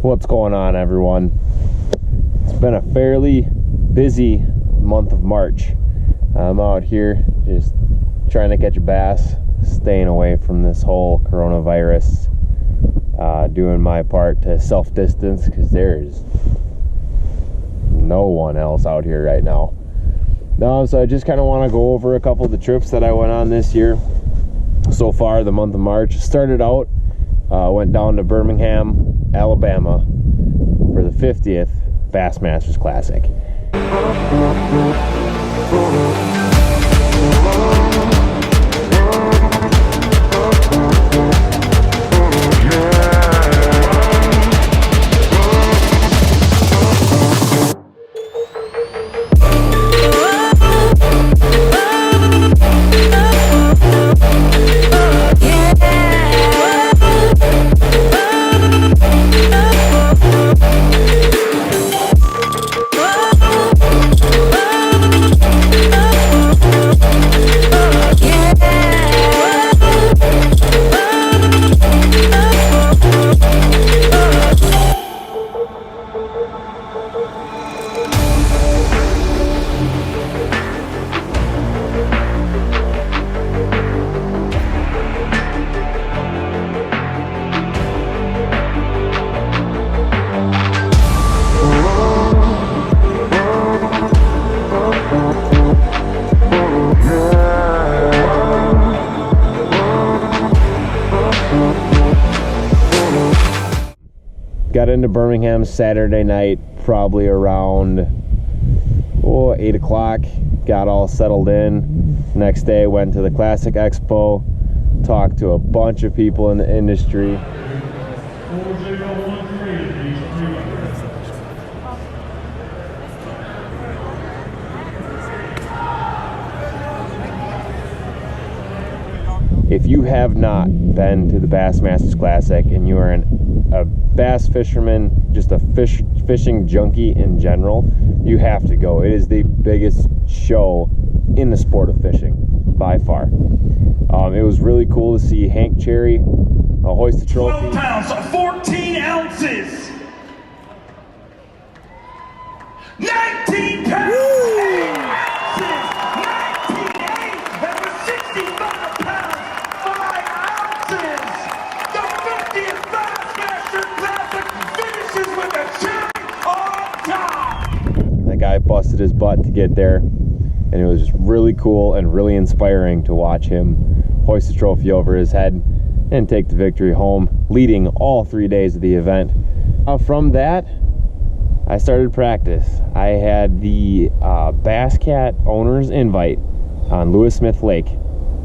What's going on, everyone? It's been a fairly busy month of March. I'm out here just trying to catch a bass, staying away from this whole coronavirus, doing my part to self-distance because there's no one else out here right now. So I just kind of want to go over a couple of the trips that I went on this year. So far, the month of March started out, went down to Birmingham, Alabama for the 50th Bassmasters Classic. Got into Birmingham Saturday night, probably around 8 o'clock. Got all settled in. Next day, went to the Classic Expo, talked to a bunch of people in the industry. If you have not been to the Bassmasters Classic and you are a bass fisherman, just a fishing junkie in general, you have to go. It is the biggest show in the sport of fishing by far. It was really cool to see Hank Cherry hoist the trophy. 12 pounds, 14 ounces. 19 pounds, 8 ounces. 19.8, that was 65 pounds, 5 ounces. The 50th Bassmasters Classic finishes with a cherry on top. The guy busted his butt to get there, and it was just really cool and really inspiring to watch him hoist the trophy over his head and take the victory home, leading all 3 days of the event. From that, I started practice. I had the Bass Cat owner's invite on Lewis Smith Lake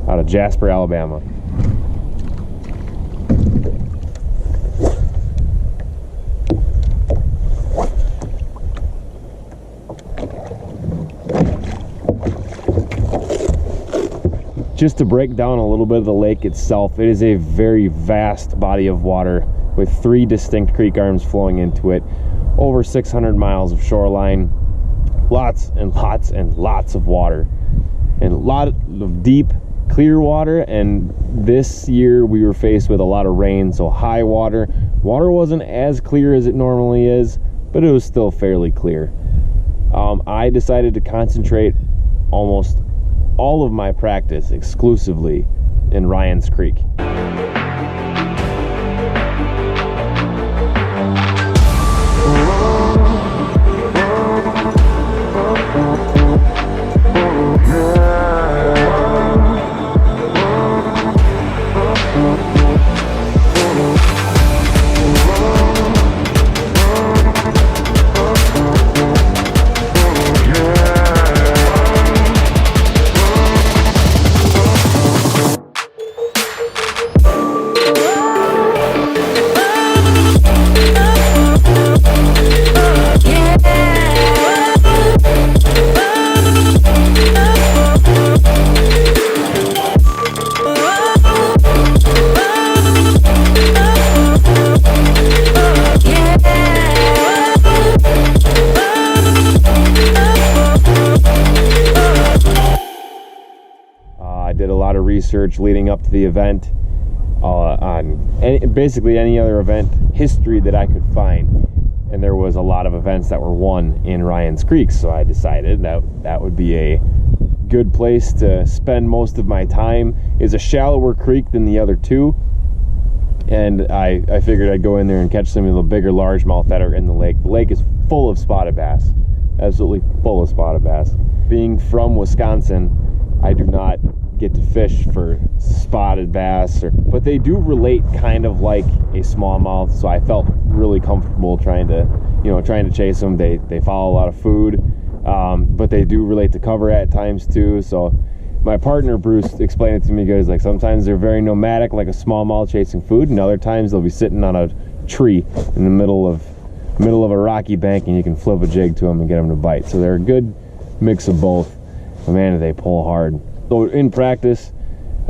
out of Jasper, Alabama. Just to break down a little bit of the lake itself, it is a very vast body of water with 3 distinct creek arms flowing into it, over 600 miles of shoreline, lots and lots and lots of water, and a lot of deep, clear water. And this year we were faced with a lot of rain, so high water. Water wasn't as clear as it normally is, but it was still fairly clear. I decided to concentrate almost all of my practice exclusively in Ryan's Creek. research leading up to the event. on basically any other event history that I could find. And there was a lot of events that were won in Ryan's Creek, so I decided that would be a good place to spend most of my time. It's a shallower creek than the other two, and I figured I'd go in there and catch some of the bigger largemouth that are in the lake. The lake is full of spotted bass, absolutely full of spotted bass. Being from Wisconsin, I do not get to fish for spotted bass, but they do relate kind of like a smallmouth, so I felt really comfortable trying to chase them. They follow a lot of food, but they do relate to cover at times too. So my partner Bruce explained it to me good. Like sometimes they're very nomadic, like a smallmouth chasing food, and other times they'll be sitting on a tree in the middle of a rocky bank, and you can flip a jig to them and get them to bite. So they're a good mix of both. But man, do they pull hard. So in practice,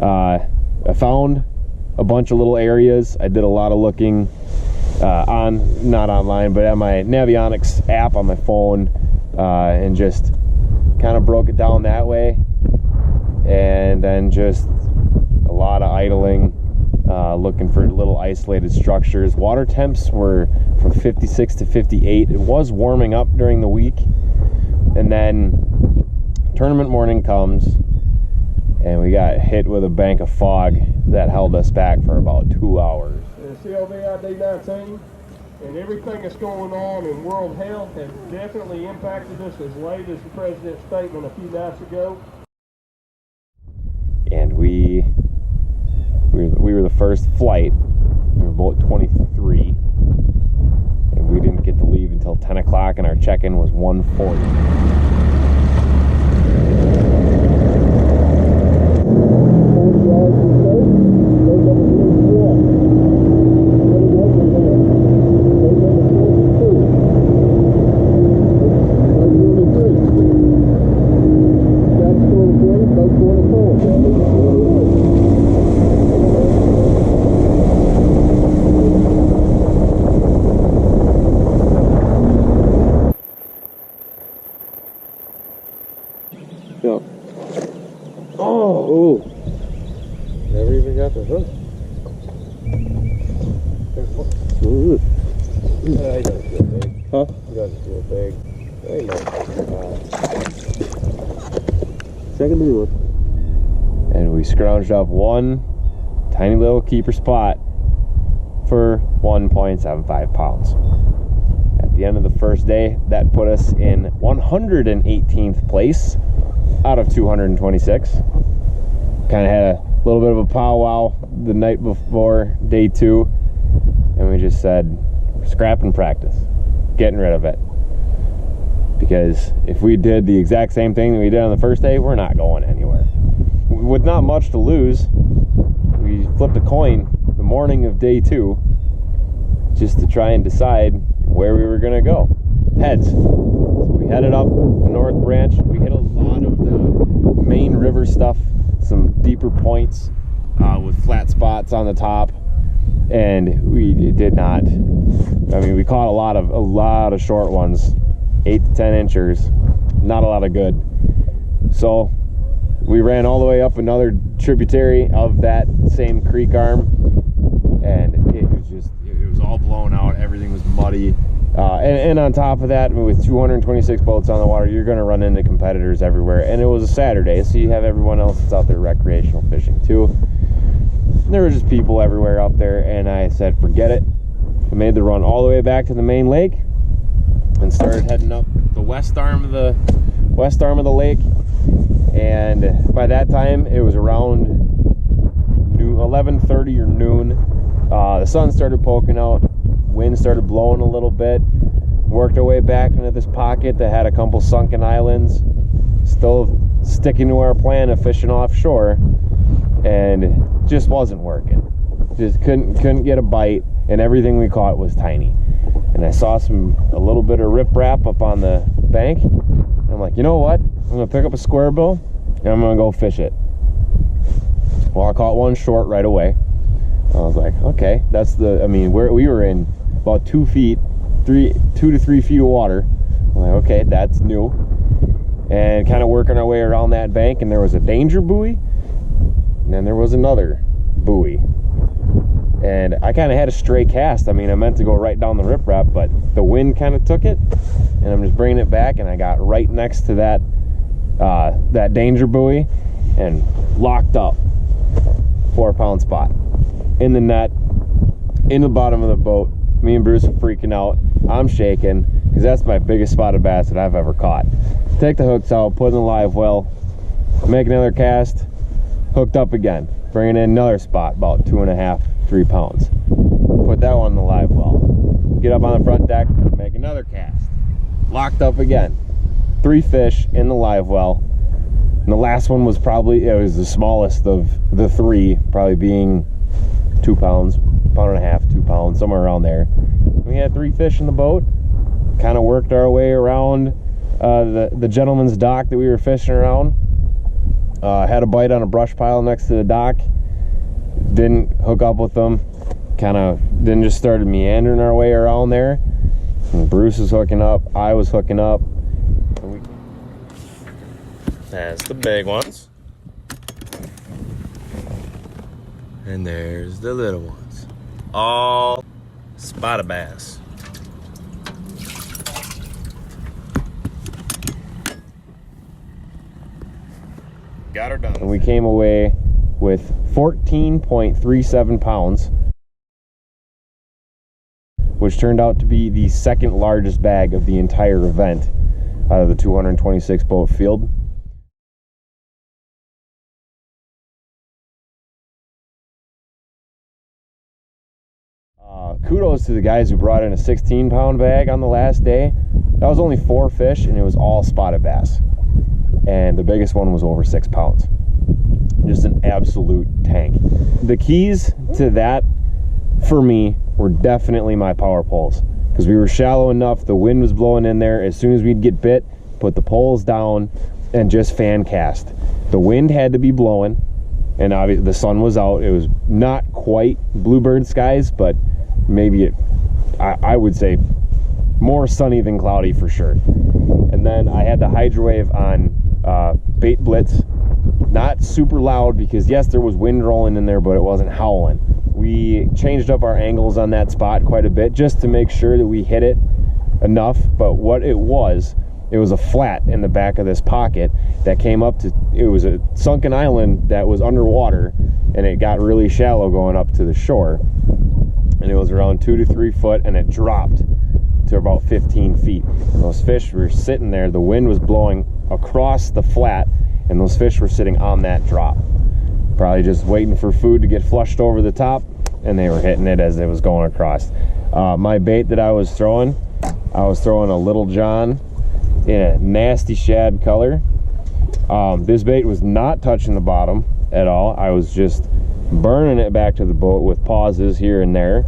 I found a bunch of little areas. I did a lot of looking not online, but at my Navionics app on my phone, and just kind of broke it down that way. And then just a lot of idling, looking for little isolated structures. Water temps were from 56 to 58. It was warming up during the week. And then tournament morning comes, and we got hit with a bank of fog that held us back for about 2 hours. The COVID-19 and everything that's going on in world health has definitely impacted us as late as the president's statement a few nights ago. And we were the first flight. We were boat 23, and we didn't get to leave until 10 o'clock, and our check-in was 1:40. Yep. Oh! Never even got the hook. He doesn't feel big. Huh? He doesn't feel big. Hey, no. Second blue one. And we scrounged up one tiny little keeper spot for 1.75 pounds. At the end of the first day, that put us in 118th place out of 226. Kind of had a little bit of a powwow the night before day 2, and we just said, we're scrapping practice, getting rid of it. Because if we did the exact same thing that we did on the first day, we're not going anywhere. With not much to lose, we flipped a coin the morning of day 2 just to try and decide where we were going to go. Heads. So we headed up the North Branch. We hit a lot of the main river stuff, some deeper points with flat spots on the top, and we did not. I mean, we caught a lot of short ones, 8 to 10 inchers, not a lot of good. So we ran all the way up another tributary of that same creek arm, and it was all blown out. Everything was muddy. And on top of that, with 226 boats on the water, you're going to run into competitors everywhere. And it was a Saturday, so you have everyone else that's out there recreational fishing too. And there were just people everywhere up there, and I said, forget it. I made the run all the way back to the main lake and started heading up the west arm of the lake. And by that time, it was around 11:30 or noon. The sun started poking out. Wind started blowing a little bit. Worked our way back into this pocket that had a couple sunken islands. Still sticking to our plan of fishing offshore, and just wasn't working. Just couldn't get a bite, and everything we caught was tiny. And I saw a little bit of riprap up on the bank. And I'm like, you know what? I'm gonna pick up a square bill and I'm gonna go fish it. Well, I caught one short right away. I was like, okay, where we were in about 2 to 3 feet of water. I'm like, okay, that's new. And kind of working our way around that bank, and there was a danger buoy, and then there was another buoy. and I kind of had a stray cast. I mean, I meant to go right down the riprap, but the wind kind of took it, and I'm just bringing it back, and I got right next to that that danger buoy and locked up. 4-pound spot in the net, in the bottom of the boat. Me and Bruce are freaking out. I'm shaking because that's my biggest spotted bass that I've ever caught. Take the hooks out, put in the live well, make another cast, hooked up again, bringing in another spot about 2.5, 3 pounds. Put that one in the live well, get up on the front deck, make another cast, locked up again. 3 fish in the live well, and the last one was probably, it was the smallest of the 3, probably being 2 pounds, 1.5 pounds, 2 pounds, somewhere around there. We had 3 fish in the boat, kind of worked our way around the gentleman's dock that we were fishing around. Had a bite on a brush pile next to the dock, didn't hook up with them, kind of then just started meandering our way around there. And Bruce was hooking up, I was hooking up. That's the big ones. And there's the little ones. All spotted bass. Got her done. And we came away with 14.37 pounds, which turned out to be the second largest bag of the entire event out of the 226 boat field. Kudos to the guys who brought in a 16-pound bag on the last day. That was only 4 fish, and it was all spotted bass. And the biggest one was over 6 pounds. Just an absolute tank. The keys to that, for me, were definitely my power poles. Because we were shallow enough, the wind was blowing in there. As soon as we'd get bit, put the poles down and just fan cast. The wind had to be blowing, and obviously the sun was out. It was not quite bluebird skies, but maybe I would say more sunny than cloudy for sure. And then I had the hydrowave on bait blitz, not super loud because yes, there was wind rolling in there, but it wasn't howling. We changed up our angles on that spot quite a bit just to make sure that we hit it enough. But what it was a flat in the back of this pocket that came up to, it was a sunken island that was underwater, and it got really shallow going up to the shore. And it was around 2 to 3 foot, and it dropped to about 15 feet. And those fish were sitting there, the wind was blowing across the flat, and those fish were sitting on that drop. Probably just waiting for food to get flushed over the top, and they were hitting it as it was going across. My bait that I was throwing a Little John in a nasty shad color. This bait was not touching the bottom at all. I was just burning it back to the boat with pauses here and there,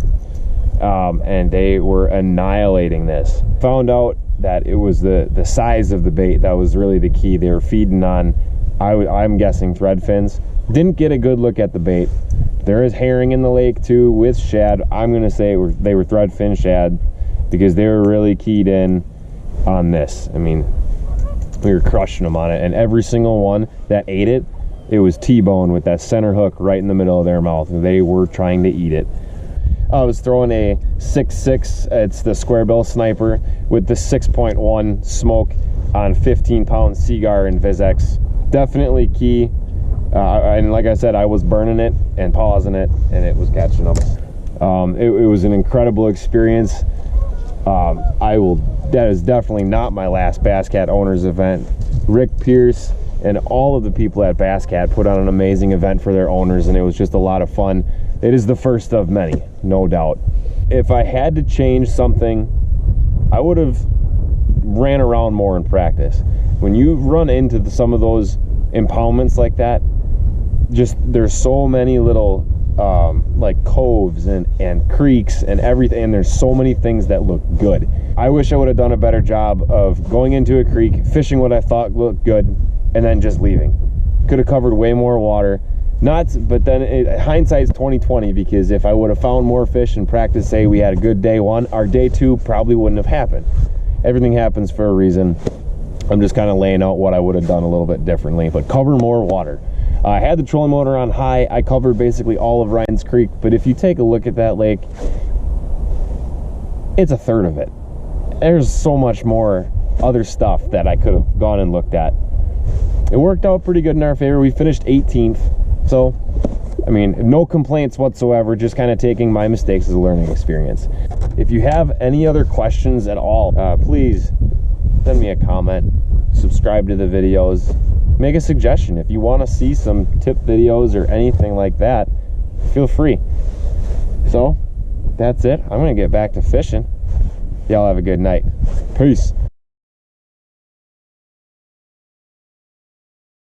and they were annihilating this. Found out that it was the size of the bait that was really the key. They were feeding on, I'm guessing, thread fins. Didn't get a good look at the bait. There is herring in the lake too with shad. I'm gonna say they were thread fin shad because they were really keyed in on this. I mean, we were crushing them on it, and every single one that ate it, it was T-bone with that center hook right in the middle of their mouth. They were trying to eat it. I was throwing a 6.6, it's the square bill sniper with the 6.1 smoke on 15-pound Seagar and Vizex. Definitely key. And like I said, I was burning it and pausing it, and it was catching them. It was an incredible experience. That is definitely not my last Bass Cat Owners event. Rick Pierce and all of the people at Bass Cat put on an amazing event for their owners, and it was just a lot of fun. It is the first of many, no doubt. If I had to change something, I would have ran around more in practice. When you run into some of those impoundments like that, just there's so many little like coves and creeks and everything, and there's so many things that look good. I wish I would have done a better job of going into a creek, fishing what I thought looked good, and then just leaving. Could have covered way more water. But then hindsight's 20/20, because if I would have found more fish in practice, say we had a good day 1, our day 2 probably wouldn't have happened. Everything happens for a reason. I'm just kind of laying out what I would have done a little bit differently, but cover more water. I had the trolling motor on high. I covered basically all of Ryan's Creek, but if you take a look at that lake, it's a third of it. There's so much more other stuff that I could have gone and looked at. It worked out pretty good in our favor. We finished 18th, so I mean, no complaints whatsoever, just kind of taking my mistakes as a learning experience. If you have any other questions at all, please send me a comment, subscribe to the videos, make a suggestion. If you want to see some tip videos or anything like that, feel free. So that's it. I'm going to get back to fishing. Y'all have a good night. Peace.